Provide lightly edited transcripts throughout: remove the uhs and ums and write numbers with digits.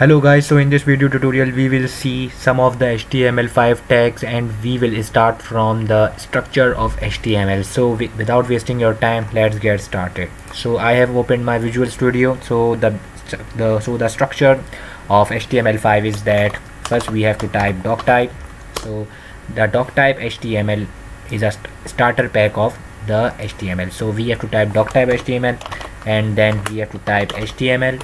Hello guys, so in this video tutorial we will see some of the HTML5 tags and we will start from the structure of HTML. So without wasting your time, let's get started. So I have opened my Visual Studio. So the structure of HTML5 is that first we have to type doc type. So the doc type HTML is a starter pack of the HTML. So we have to type doc type HTML and then we have to type HTML,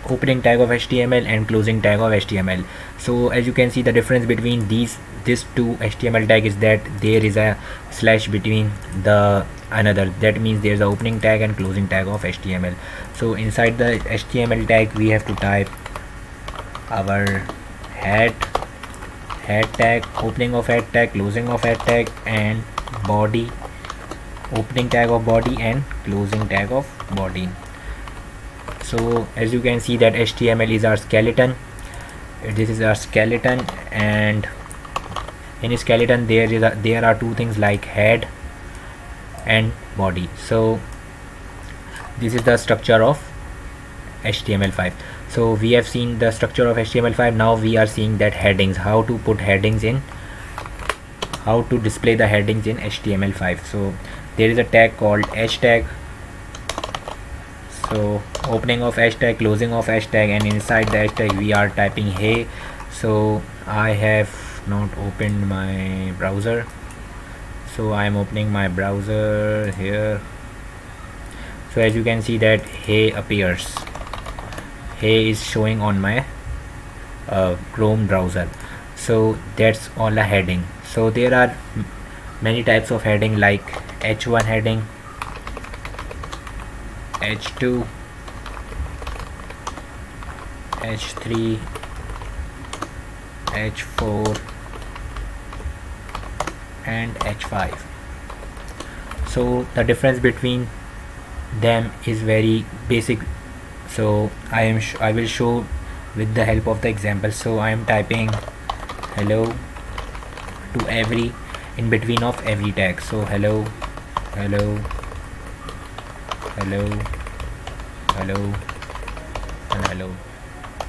opening tag of HTML and closing tag of HTML. So as you can see, the difference between these two HTML tag is that there is a slash between the another. That means there's a opening tag and closing tag of HTML. So inside the HTML tag we have to type our head tag, opening of head tag, closing of head tag, and body, opening tag of body and closing tag of body. So as you can see that HTML is our skeleton. This is our skeleton, and in skeleton there are two things like head and body. So this is the structure of HTML5. So we have seen the structure of HTML5. Now we are seeing that headings, how to put headings in, how to display the headings in HTML5. So there is a tag called hashtag. So opening of hashtag, closing of hashtag, and inside the hashtag we are typing hey. So I have not opened my browser, so I am opening my browser here. So as you can see that hey appears, hey is showing on my Chrome browser. So that's all a heading. So there are many types of heading like h1 heading, h2, h3, h4 and h5. So the difference between them is very basic. So I will show with the help of the example. So I am typing hello to every in between of every tag. So hello, hello, hello, hello, and hello.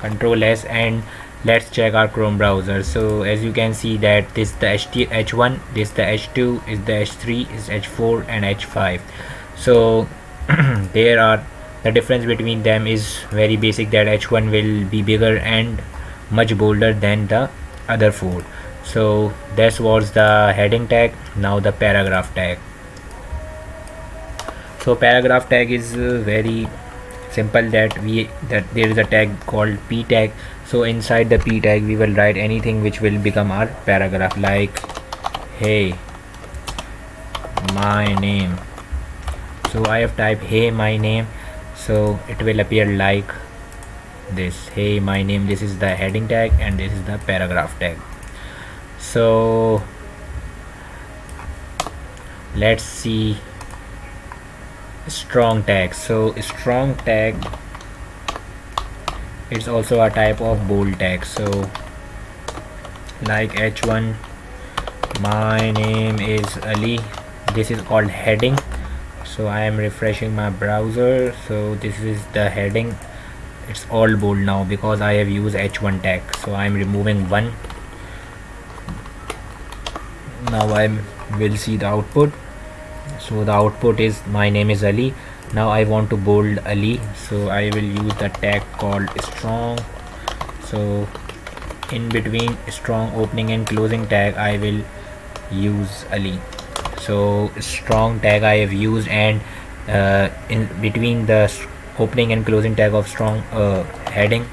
Control S, and let's check our Chrome browser. So as you can see that this the h1, this the h2, is the h3, is h4 and h5. So there are the difference between them is very basic, that h1 will be bigger and much bolder than the other four. So that was the heading tag. Now the paragraph tag. So paragraph tag is very simple, that there is a tag called p tag. So inside the p tag we will write anything which will become our paragraph, like hey my name. So I have typed hey my name, so it will appear like this, hey my name. This is the heading tag and this is the paragraph tag. So let's see strong tag. So strong tag, it's also a type of bold tag. So like h1, my name is Ali, this is called heading. So I am refreshing my browser. So this is the heading. It's all bold now because I have used h1 tag. So I am removing one. Now I will see the output. So the output is my name is Ali. Now I want to bold Ali, so I will use the tag called strong. So in between strong opening and closing tag I will use Ali. So strong tag I have used, and in between the opening and closing tag of strong heading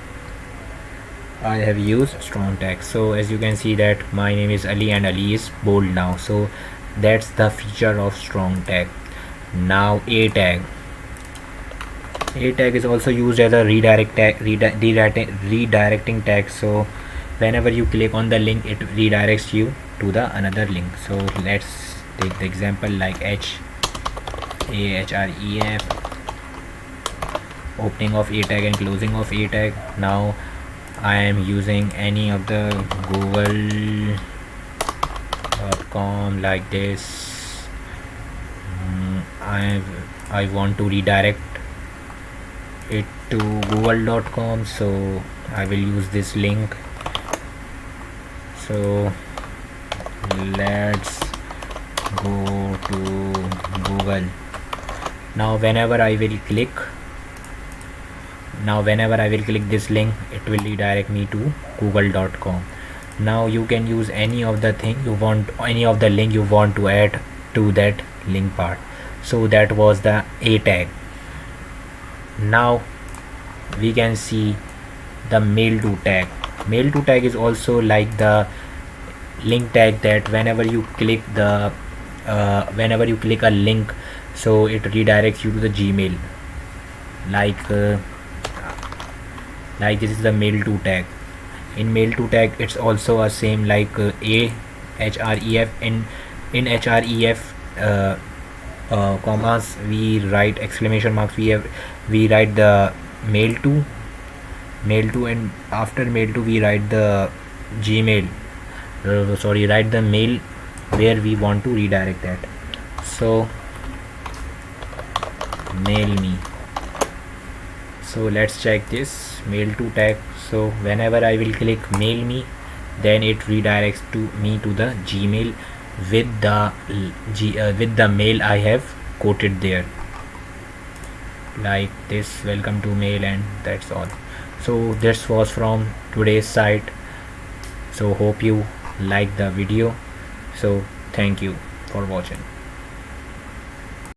I have used strong tag. So as you can see that my name is Ali and Ali is bold now. So that's the feature of strong tag. Now a tag is also used as a redirect tag, redirecting tag. So whenever you click on the link, it redirects you to the another link. So let's take the example like href, opening of a tag and closing of a tag. Now I am using any of the google.com like this. I want to redirect it to google.com, so I will use this link. So let's go to Google. Now whenever I will click this link, it will redirect me to google.com. Now you can use any of the link you want to add to that link part. So that was the A tag. Now we can see the mail to tag. Mail to tag is also like the link tag, that whenever you click a link, so it redirects you to the Gmail. Like this is the mail to tag. In mail to tag, it's also a same like a href. In href commas, we write exclamation marks. We write the mail to, and after mail to we write the Gmail. Write the mail where we want to redirect that. So mail me. So let's check this mail to tag. So whenever I will click mail me, then it redirects me to the Gmail with the mail I have quoted there, like this, welcome to mail, and that's all. So this was from today's site. So hope you like the video. So thank you for watching.